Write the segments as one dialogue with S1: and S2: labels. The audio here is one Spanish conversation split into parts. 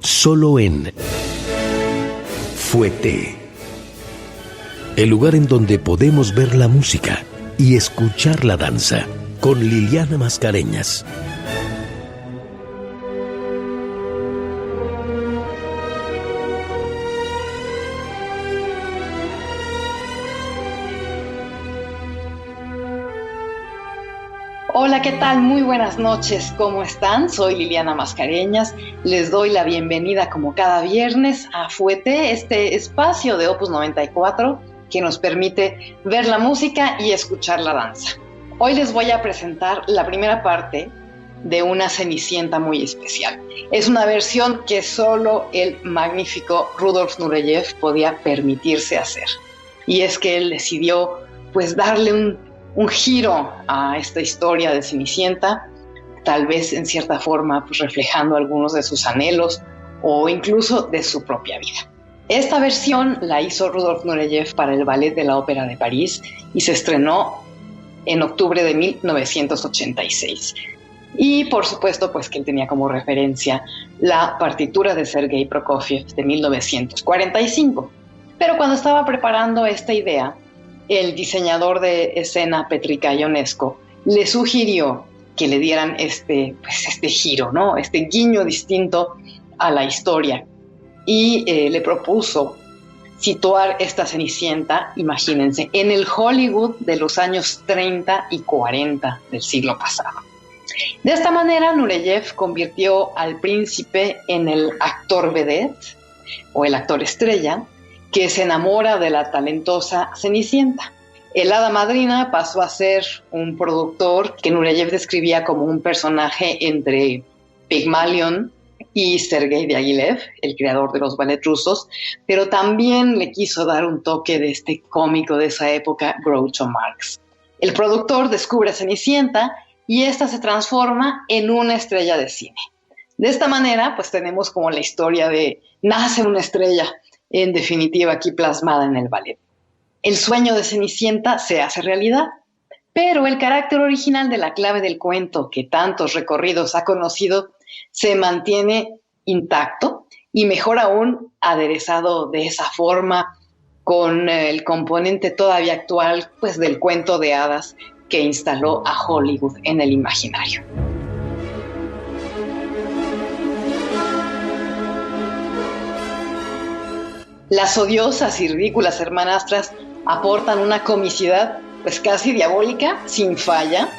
S1: solo en Fuete, el lugar en donde podemos ver la música y escuchar la danza, con Liliana Mascareñas.
S2: Hola, ¿qué tal? Muy buenas noches, ¿cómo están? Soy Liliana Mascareñas, les doy la bienvenida como cada viernes a Fuete, este espacio de Opus 94 que nos permite ver la música y escuchar la danza. Hoy les voy a presentar la primera parte de una Cenicienta muy especial. Es una versión que solo el magnífico Rudolf Nureyev podía permitirse hacer. Y es que él decidió pues darle un giro a esta historia de Cenicienta, tal vez en cierta forma pues, reflejando algunos de sus anhelos o incluso de su propia vida. Esta versión la hizo Rudolf Nureyev para el Ballet de la Ópera de París y se estrenó en octubre de 1986. Y por supuesto pues que él tenía como referencia la partitura de Sergei Prokofiev de 1945. Pero cuando estaba preparando esta idea, el diseñador de escena Petrica Ionesco le sugirió que le dieran este giro, ¿no? Este guiño distinto a la historia. Y le propuso situar esta Cenicienta, imagínense, en el Hollywood de los años 30 y 40 del siglo pasado. De esta manera, Nureyev convirtió al príncipe en el actor vedette, o el actor estrella, que se enamora de la talentosa Cenicienta. El hada madrina pasó a ser un productor que Nureyev describía como un personaje entre Pigmalión y Sergei Diaghilev, el creador de los ballets rusos, pero también le quiso dar un toque de este cómico de esa época, Groucho Marx. El productor descubre a Cenicienta y esta se transforma en una estrella de cine. De esta manera, pues tenemos como la historia de nace una estrella, en definitiva aquí plasmada en el ballet. El sueño de Cenicienta se hace realidad, pero el carácter original de la clave del cuento que tantos recorridos ha conocido se mantiene intacto y mejor aún aderezado de esa forma con el componente todavía actual pues, del cuento de hadas que instaló a Hollywood en el imaginario. Las odiosas y ridículas hermanastras aportan una comicidad pues casi diabólica, sin falla,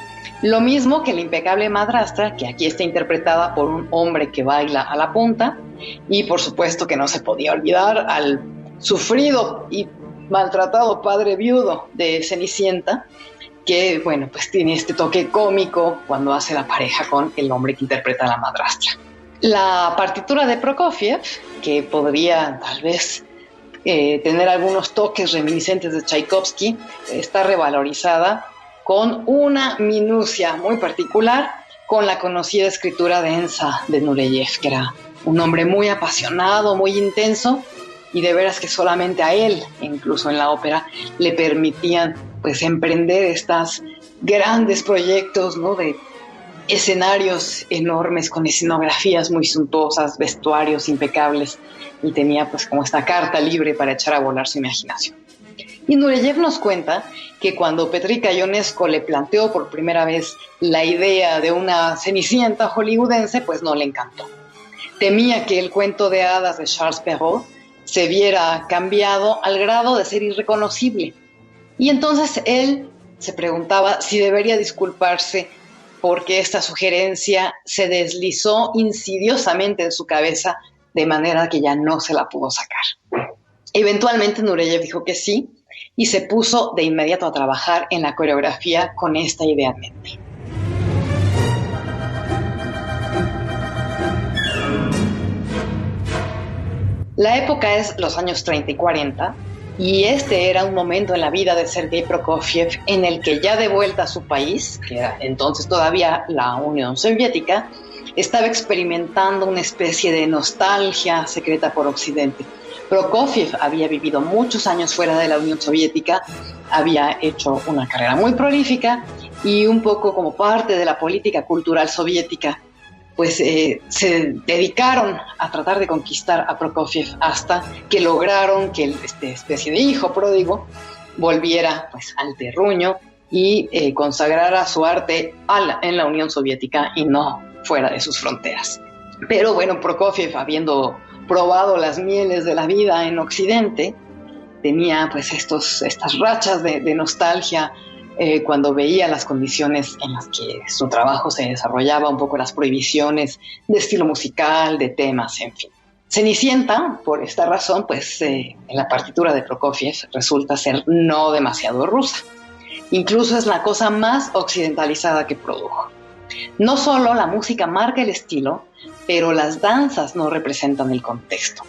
S2: lo mismo que la impecable madrastra, que aquí está interpretada por un hombre que baila a la punta, y por supuesto que no se podía olvidar al sufrido y maltratado padre viudo de Cenicienta, que bueno, pues tiene este toque cómico cuando hace la pareja con el hombre que interpreta a la madrastra. La partitura de Prokofiev, que podría tal vez tener algunos toques reminiscentes de Tchaikovsky, está revalorizada con una minucia muy particular con la conocida escritura densa de Nureyev, que era un hombre muy apasionado, muy intenso, y de veras que solamente a él, incluso en la ópera, le permitían pues emprender estos grandes proyectos, ¿no? De escenarios enormes con escenografías muy suntuosas, vestuarios impecables, y tenía pues como esta carta libre para echar a volar su imaginación. Y Nureyev nos cuenta que cuando Petrica Ionesco le planteó por primera vez la idea de una Cenicienta hollywoodense, pues no le encantó. Temía que el cuento de hadas de Charles Perrault se viera cambiado al grado de ser irreconocible. Y entonces él se preguntaba si debería disculparse porque esta sugerencia se deslizó insidiosamente en su cabeza de manera que ya no se la pudo sacar. Eventualmente Nureyev dijo que sí y se puso de inmediato a trabajar en la coreografía con esta idea en mente. La época es los años 30 y 40 y este era un momento en la vida de Sergei Prokofiev en el que ya de vuelta a su país, que era entonces todavía la Unión Soviética, estaba experimentando una especie de nostalgia secreta por Occidente. Prokofiev había vivido muchos años fuera de la Unión Soviética, había hecho una carrera muy prolífica y un poco como parte de la política cultural soviética, pues se dedicaron a tratar de conquistar a Prokofiev hasta que lograron que esta especie de hijo pródigo volviera pues al terruño y consagrara su arte en la Unión Soviética y no fuera de sus fronteras. Pero bueno, Prokofiev, habiendo probado las mieles de la vida en Occidente, tenía pues estas rachas de nostalgia cuando veía las condiciones en las que su trabajo se desarrollaba, un poco las prohibiciones de estilo musical, de temas, en fin. Cenicienta, por esta razón, pues en la partitura de Prokofiev resulta ser no demasiado rusa. Incluso es la cosa más occidentalizada que produjo. No solo la música marca el estilo, pero las danzas no representan el contexto.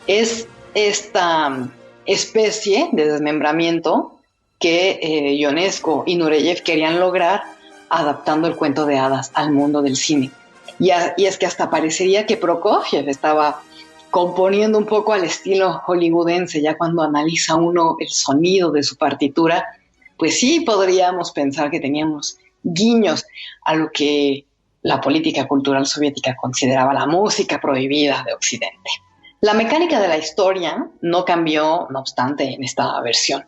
S2: Es esta especie de desmembramiento que Ionesco y Nureyev querían lograr adaptando el cuento de hadas al mundo del cine. Y es que hasta parecería que Prokofiev estaba componiendo un poco al estilo hollywoodense. Ya cuando analiza uno el sonido de su partitura, pues sí podríamos pensar que teníamos guiños a lo que la política cultural soviética consideraba la música prohibida de Occidente. La mecánica de la historia no cambió, no obstante, en esta versión.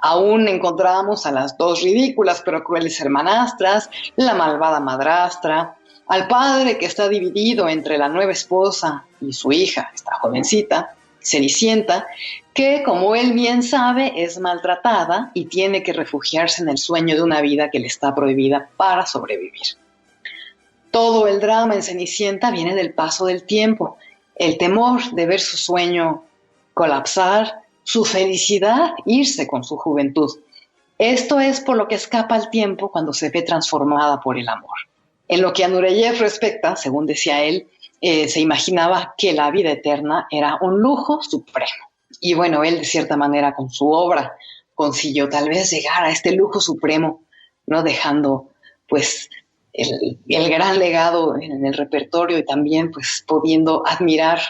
S2: Aún encontrábamos a las dos ridículas pero crueles hermanastras, la malvada madrastra, al padre que está dividido entre la nueva esposa y su hija, esta jovencita, Cenicienta, que, como él bien sabe, es maltratada y tiene que refugiarse en el sueño de una vida que le está prohibida para sobrevivir. Todo el drama en Cenicienta viene del paso del tiempo, el temor de ver su sueño colapsar, su felicidad irse con su juventud. Esto es por lo que escapa el tiempo cuando se ve transformada por el amor. En lo que a Nureyev respecta, según decía él, se imaginaba que la vida eterna era un lujo supremo. Y bueno, él de cierta manera con su obra consiguió tal vez llegar a este lujo supremo, ¿no? Dejando pues el gran legado en el repertorio y también pues pudiendo admirar,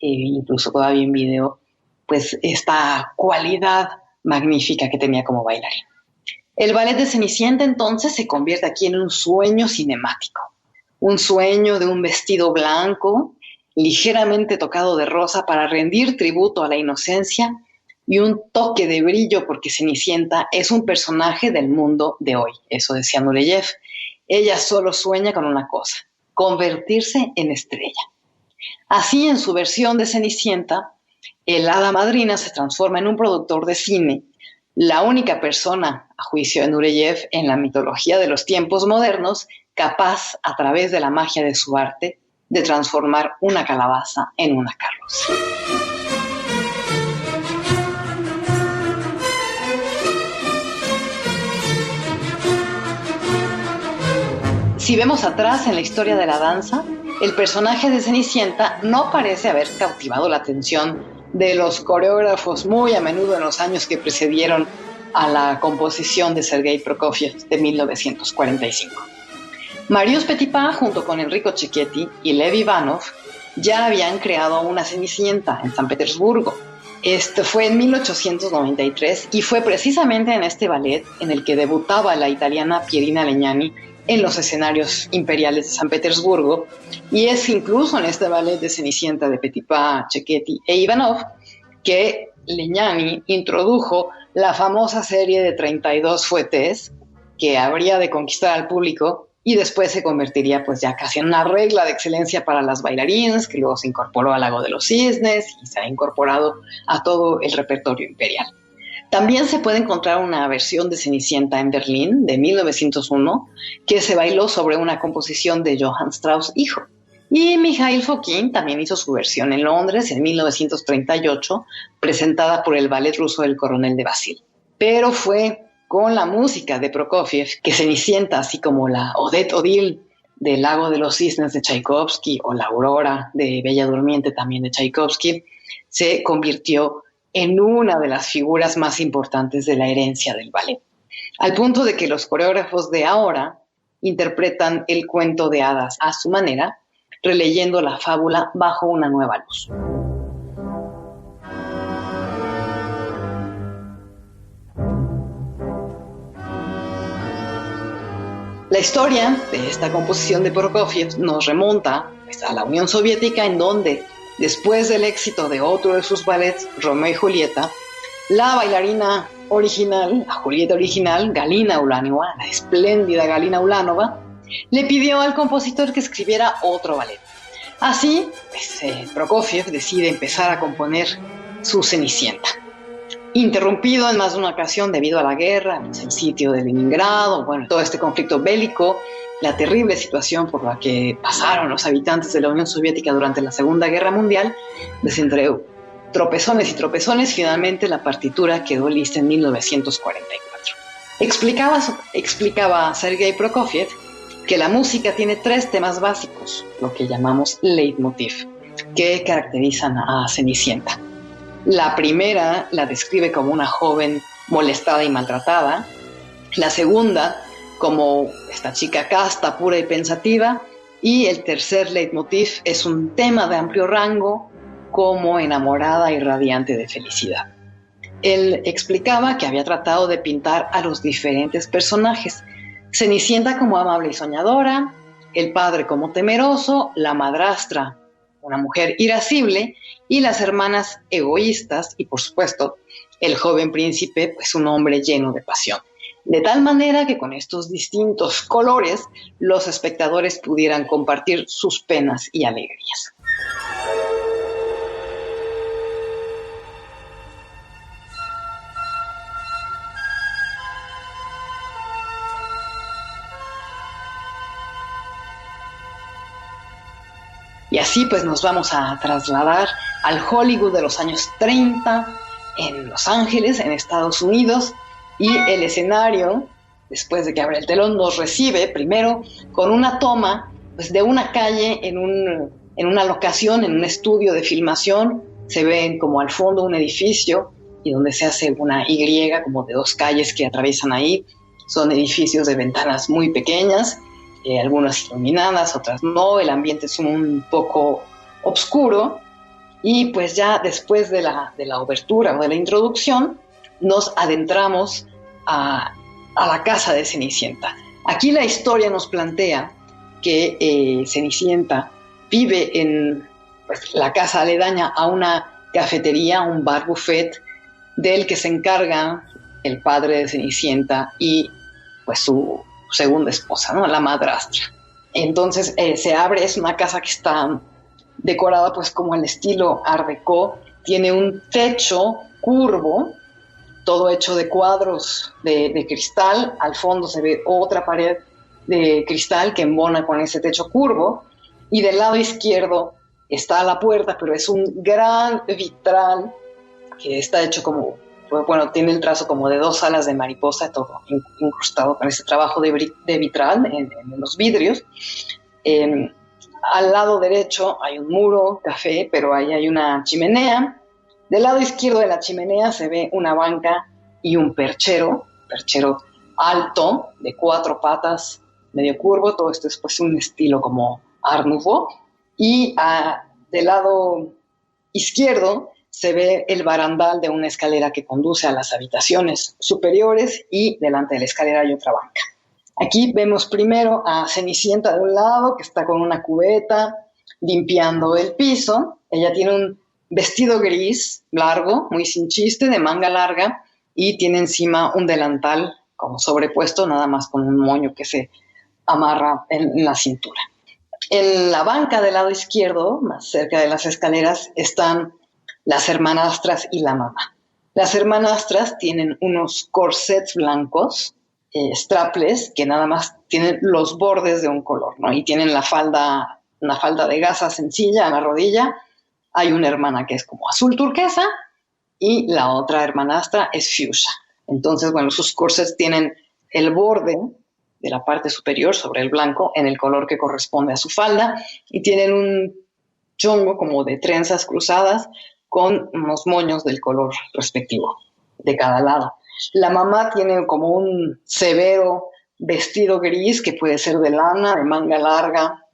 S2: incluso todavía en video, pues esta cualidad magnífica que tenía como bailarín. El ballet de Cenicienta entonces se convierte aquí en un sueño cinemático, un sueño de un vestido blanco, ligeramente tocado de rosa para rendir tributo a la inocencia y un toque de brillo porque Cenicienta es un personaje del mundo de hoy, eso decía Nureyev. Ella solo sueña con una cosa, convertirse en estrella. Así, en su versión de Cenicienta, el hada madrina se transforma en un productor de cine, la única persona, a juicio de Nureyev, en la mitología de los tiempos modernos, capaz, a través de la magia de su arte, de transformar una calabaza en una carroza. Si vemos atrás en la historia de la danza, el personaje de Cenicienta no parece haber cautivado la atención de los coreógrafos muy a menudo en los años que precedieron a la composición de Sergei Prokofiev de 1945. Marius Petipa, junto con Enrico Cecchetti y Lev Ivanov, ya habían creado una Cenicienta en San Petersburgo. Esto fue en 1893 y fue precisamente en este ballet en el que debutaba la italiana Pierina Legnani en los escenarios imperiales de San Petersburgo, y es incluso en este ballet de Cenicienta de Petipa, Cecchetti e Ivanov que Legnani introdujo la famosa serie de 32 fouettes que habría de conquistar al público y después se convertiría pues ya casi en una regla de excelencia para las bailarinas, que luego se incorporó al Lago de los Cisnes y se ha incorporado a todo el repertorio imperial. También se puede encontrar una versión de Cenicienta en Berlín de 1901 que se bailó sobre una composición de Johann Strauss hijo. Y Mikhail Fokine también hizo su versión en Londres en 1938, presentada por el ballet ruso El Coronel de Basil. Pero fue con la música de Prokofiev que Cenicienta, así como la Odette Odile del Lago de los Cisnes de Tchaikovsky o la Aurora de Bella Durmiente también de Tchaikovsky, se convirtió en una de las figuras más importantes de la herencia del ballet, al punto de que los coreógrafos de ahora interpretan el cuento de hadas a su manera, releyendo la fábula bajo una nueva luz. La historia de esta composición de Prokofiev nos remonta pues, a la Unión Soviética, en donde, después del éxito de otro de sus ballets, Romeo y Julieta, la bailarina original, la Julieta original, Galina Ulanova, la espléndida Galina Ulanova, le pidió al compositor que escribiera otro ballet. Así, pues, Prokofiev decide empezar a componer su Cenicienta. Interrumpido en más de una ocasión debido a la guerra, el sitio de Leningrado, bueno, todo este conflicto bélico, la terrible situación por la que pasaron los habitantes de la Unión Soviética durante la Segunda Guerra Mundial, pues entre tropezones y tropezones, finalmente la partitura quedó lista en 1944. Explicaba Sergei Prokofiev que la música tiene 3 temas básicos, lo que llamamos leitmotiv, que caracterizan a Cenicienta. La primera la describe como una joven molestada y maltratada. La segunda, como esta chica casta, pura y pensativa. Y el tercer leitmotiv es un tema de amplio rango, como enamorada y radiante de felicidad. Él explicaba que había tratado de pintar a los diferentes personajes. Cenicienta como amable y soñadora, el padre como temeroso, la madrastra una mujer irascible, y las hermanas egoístas, y por supuesto, el joven príncipe, pues un hombre lleno de pasión. De tal manera que con estos distintos colores, los espectadores pudieran compartir sus penas y alegrías. Y así pues nos vamos a trasladar al Hollywood de los años 30, en Los Ángeles, en Estados Unidos, y el escenario, después de que abre el telón, nos recibe primero con una toma pues, de una calle en una locación, en un estudio de filmación. Se ven como al fondo un edificio y donde se hace una Y como de 2 calles que atraviesan ahí. Son edificios de ventanas muy pequeñas, algunas iluminadas, otras no. El ambiente es un poco oscuro y pues ya después de la obertura o de la introducción nos adentramos a la casa de Cenicienta. Aquí la historia nos plantea que Cenicienta vive en pues, la casa aledaña a una cafetería, un bar buffet, del que se encarga el padre de Cenicienta y pues su segunda esposa, ¿no? La madrastra. Entonces se abre, es una casa que está decorada pues como al estilo Art Deco, tiene un techo curvo, todo hecho de cuadros de cristal. Al fondo se ve otra pared de cristal que embona con ese techo curvo, y del lado izquierdo está la puerta, pero es un gran vitral que está hecho como, bueno, tiene el trazo como de 2 alas de mariposa, todo incrustado con ese trabajo de vitral en los vidrios. Al lado derecho hay un muro café, pero ahí hay una chimenea. Del lado izquierdo de la chimenea se ve una banca y un perchero alto, de 4 patas, medio curvo. Todo esto es pues un estilo como Art Nouveau. Y del lado izquierdo se ve el barandal de una escalera que conduce a las habitaciones superiores, y delante de la escalera hay otra banca. Aquí vemos primero a Cenicienta de un lado, que está con una cubeta limpiando el piso. Ella tiene un vestido gris, largo, muy sin chiste, de manga larga, y tiene encima un delantal como sobrepuesto, nada más con un moño que se amarra en la cintura. En la banca del lado izquierdo, más cerca de las escaleras, están las hermanastras y la mamá. Las hermanastras tienen unos corsets blancos, strapless, que nada más tienen los bordes de un color, ¿no? Y tienen una falda de gasa sencilla a la rodilla. Hay una hermana que es como azul turquesa y la otra hermanastra es fuchsia. Entonces, bueno, sus corsets tienen el borde de la parte superior sobre el blanco en el color que corresponde a su falda, y tienen un chongo como de trenzas cruzadas con unos moños del color respectivo de cada lado. La mamá tiene como un severo vestido gris que puede ser de lana, de manga larga,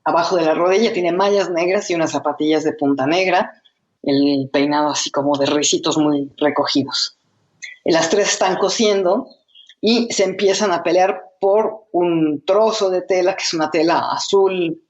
S2: abajo de la rodilla. Tiene mallas negras y unas zapatillas de punta negra, el peinado así como de ricitos muy recogidos. Las tres están cosiendo y se empiezan a pelear por un trozo de tela, que es una tela azul